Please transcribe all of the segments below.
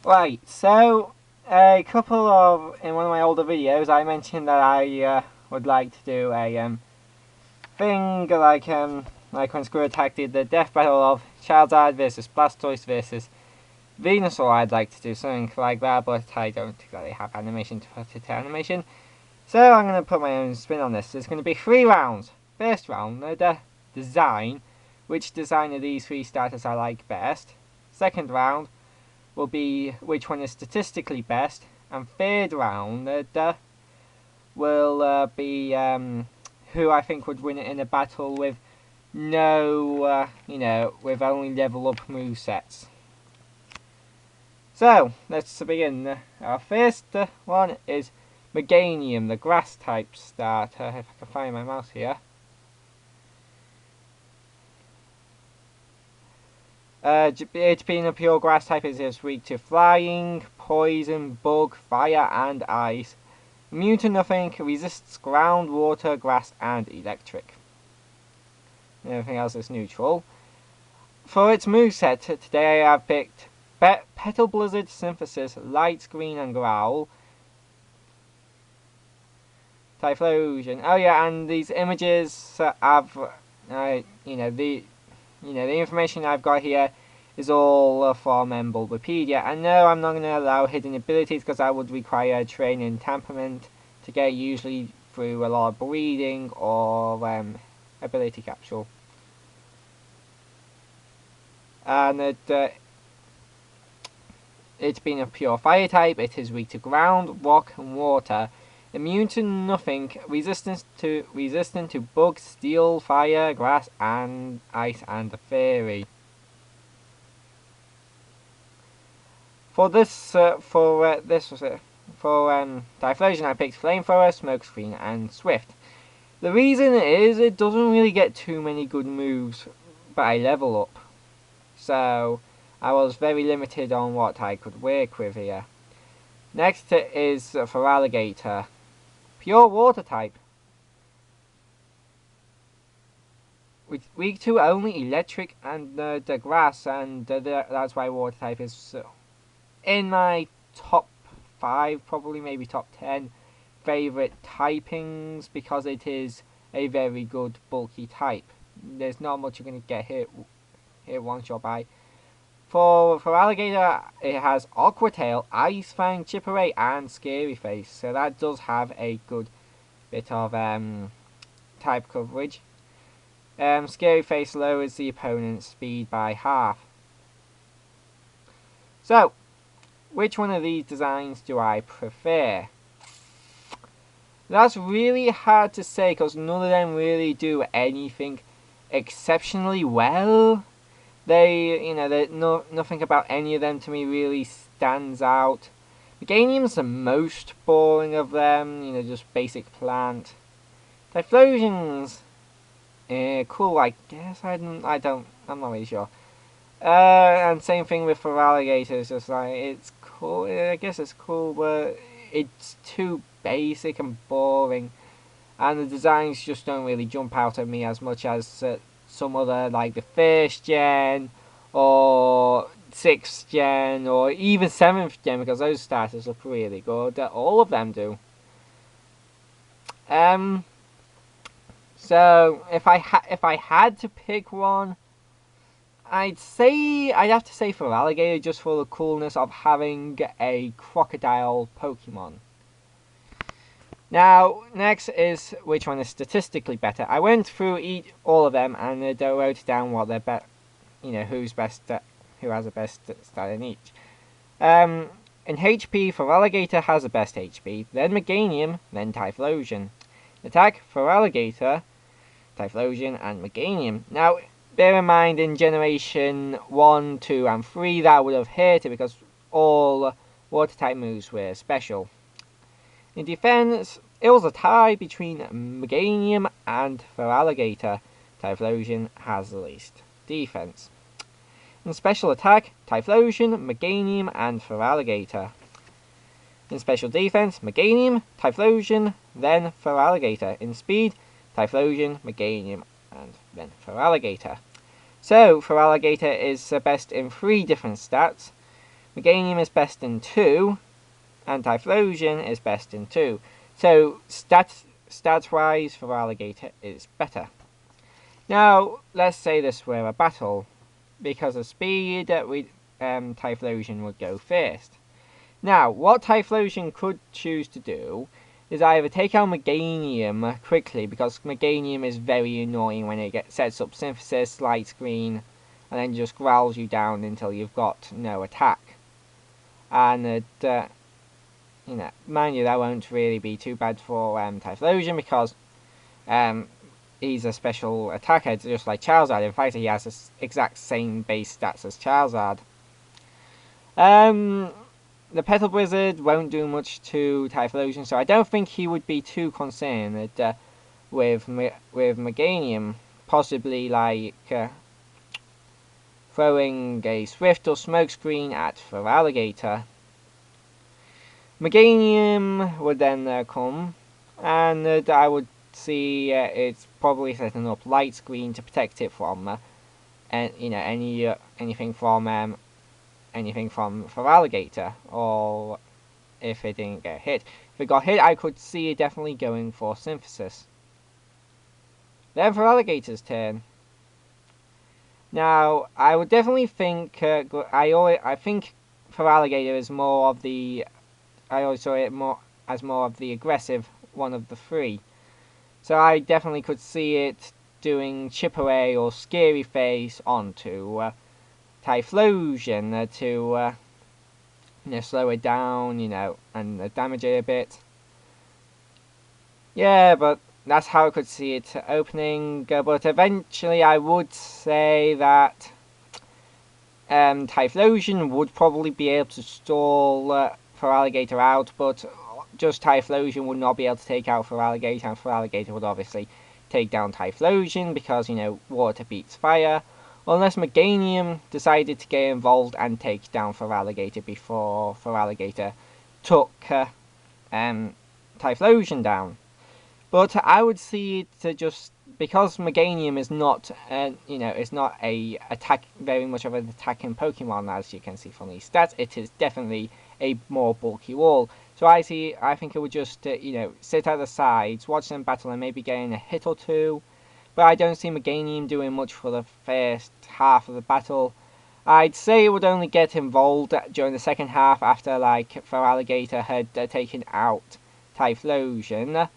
Right, so a couple of in one of my older videos, I mentioned that I would like to do a thing like when Screw Attack did the death battle of Charizard versus Blastoise versus Venusaur. I'd like to do something like that, but I don't exactly have animation to put it to animation. So I'm going to put my own spin on this. There's going to be 3 rounds. First round, the design. Which design of these 3 starters I like best. Second round will be which one is statistically best. And third round will be who I think would win it in a battle with no, with only level up movesets. So, let's begin. Our first one is Maganium, the grass type starter. If I can find my mouse here. It being a pure grass type, it is weak to flying, poison, bug, fire, and ice. Immune to nothing, resists ground, water, grass, and electric. Everything else is neutral. For its moveset, today I have picked Petal Blizzard, Synthesis, Light Screen, and Growl. Typhlosion. Oh yeah, and these images have, the information I've got here is all from Bulbapedia. And no, I'm not going to allow hidden abilities because that would require training temperament to get, usually through a lot of breeding or ability capsule. And it being a pure fire type, it is weak to ground, rock, and water. Immune to nothing, resistant to bug, steel, fire, grass, and ice, and a fairy. For Typhlosion, I picked Flamethrower, Smokescreen, and Swift. The reason is it doesn't really get too many good moves by level up, so I was very limited on what I could work with here. Next is Feraligatr, pure water type. Weak to only electric and the grass, and that's why water type is in my top 5, probably maybe top 10 favourite typings, because it is a very good bulky type. There's not much you're going to get hit one shot by. For Feraligatr, it has Aqua Tail, Ice Fang, Chip Away, and Scary Face, so that does have a good bit of type coverage. Scary Face lowers the opponent's speed by half. So, which one of these designs do I prefer? That's really hard to say because none of them really do anything exceptionally well. Nothing about any of them to me really stands out. Maganium's the most boring of them, just basic plant. Typhlosion's cool, I guess. I'm not really sure. And same thing with Feraligatr. It's just like, it's cool. I guess it's cool, but it's too basic and boring. And the designs just don't really jump out at me as much as some other, like the 1st gen, or 6th gen, or even 7th gen, because those starters look really good. All of them do. So if I had to pick one, I'd have to say Feraligatr, just for the coolness of having a crocodile Pokemon. Now, next is which one is statistically better. I went through all of them and wrote down what they're who has the best stat in each. In HP, Feraligatr has the best HP, then Maganium, then Typhlosion. Attack, Feraligatr, Typhlosion, and Maganium. Now, bear in mind, in Generation 1, 2, and 3, that would have hurt it because all water-type moves were special. In defense, it was a tie between Maganium and Feraligatr. Typhlosion has the least defense. In special attack, Typhlosion, Maganium, and Feraligatr. In special defense, Maganium, Typhlosion, then Feraligatr. In speed, Typhlosion, Maganium, and then Feraligatr. So, Feraligatr is the best in 3 different stats, Maganium is best in 2, and Typhlosion is best in 2. So stats-wise, Feraligatr is better. Now, let's say this were a battle. Because of speed, Typhlosion would go first. Now, what Typhlosion could choose to do is either take out Maganium quickly, because Maganium is very annoying when it sets up Synthesis, Light Screen, and then just growls you down until you've got no attack. And mind you, that won't really be too bad for Typhlosion, because he's a special attacker, just like Charizard. In fact, he has the exact same base stats as Charizard. The Petal Blizzard won't do much to Typhlosion, so I don't think he would be too concerned with Maganium. Possibly like throwing a Swift or Smokescreen at Feraligatr. Maganium would then come, and I would see it's probably setting up Light Screen to protect it from anything from Feraligatr, or if it didn't get hit. If it got hit, I could see it definitely going for Synthesis. Then Feraligatr's turn. Now, I would definitely think I think Feraligatr is more of the. I always saw it as more of the aggressive one of the three. So I definitely could see it doing Chip Away or Scary Face onto Typhlosion to slow it down, and damage it a bit. Yeah, but that's how I could see it opening. But eventually, I would say that Typhlosion would probably be able to stall Feraligatr out, but just Typhlosion would not be able to take out Feraligatr, and Feraligatr would obviously take down Typhlosion because, water beats fire. Unless Maganium decided to get involved and take down Feraligatr before Feraligatr took Typhlosion down. But I would see it to just, because Maganium is not, it's not very much of an attacking Pokemon, as you can see from these stats. It is definitely a more bulky wall. So I think it would just, sit at the sides, watch them battle, and maybe getting a hit or two. But I don't see Maganium doing much for the first half of the battle. I'd say it would only get involved during the second half after, Feraligatr had taken out Typhlosion.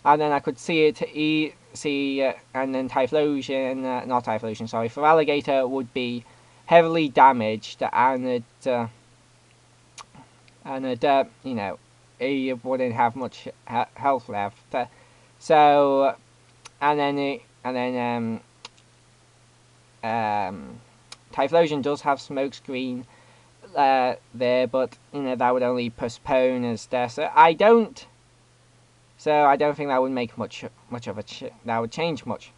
And then I could see it, and then Feraligatr would be heavily damaged, and he wouldn't have much health left. So, Typhlosion does have Smokescreen there, but that would only postpone his death. So I don't think that would make much of that would change much.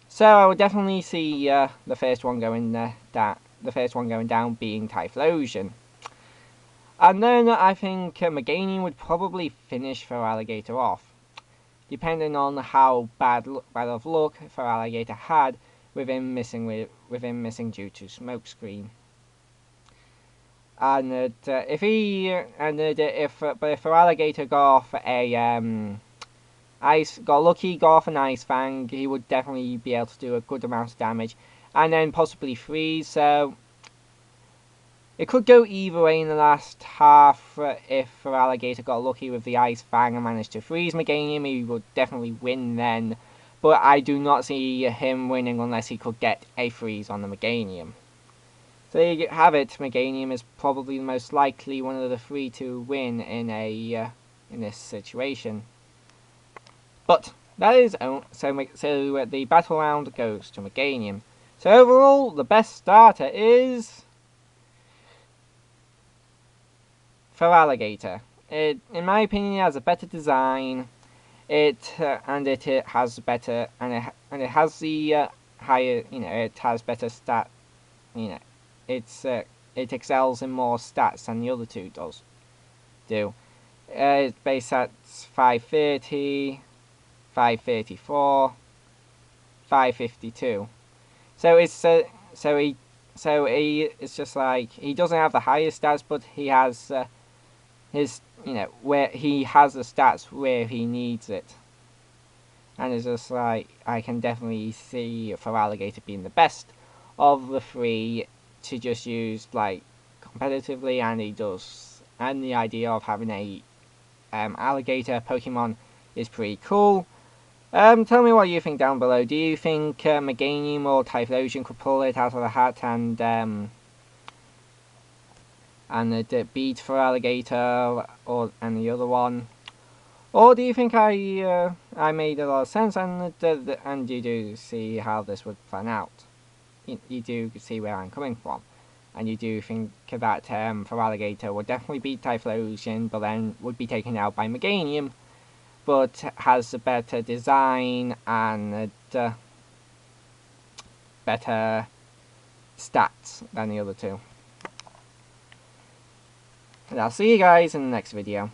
So I would definitely see the first one going down being Typhlosion. And then I think Maganium would probably finish Feraligatr off, depending on how bad of luck Feraligatr had with him missing due to Smokescreen. And if Feraligatr got off got off an Ice Fang, he would definitely be able to do a good amount of damage, and then possibly freeze. So it could go either way in the last half. If Feraligatr got lucky with the Ice Fang and managed to freeze Maganium, he would definitely win then. But I do not see him winning unless he could get a freeze on the Maganium. So there you have it. Maganium is probably the most likely one of the three to win in this situation. But that is so the battle round goes to Maganium. So overall, the best starter is Feraligatr. It, in my opinion, has a better design. It has better, and it has the higher. It has better stat. It excels in more stats than the other two do. It's base at 530, 534, 552. So So it's just like he doesn't have the highest stats, but he has his, where he has the stats where he needs it. And it's just like, I can definitely see Feraligatr being the best of the three to just use like competitively, and he does. And the idea of having a alligator Pokemon is pretty cool. Tell me what you think down below. Do you think Maganium or Typhlosion could pull it out of the hat and beat Feraligatr and the other one? Or do you think I made a lot of sense, and you do see how this would plan out? You do see where I'm coming from, and you do think that Feraligatr would definitely beat Typhlosion, but then would be taken out by Maganium, but has a better design and better stats than the other two. And I'll see you guys in the next video.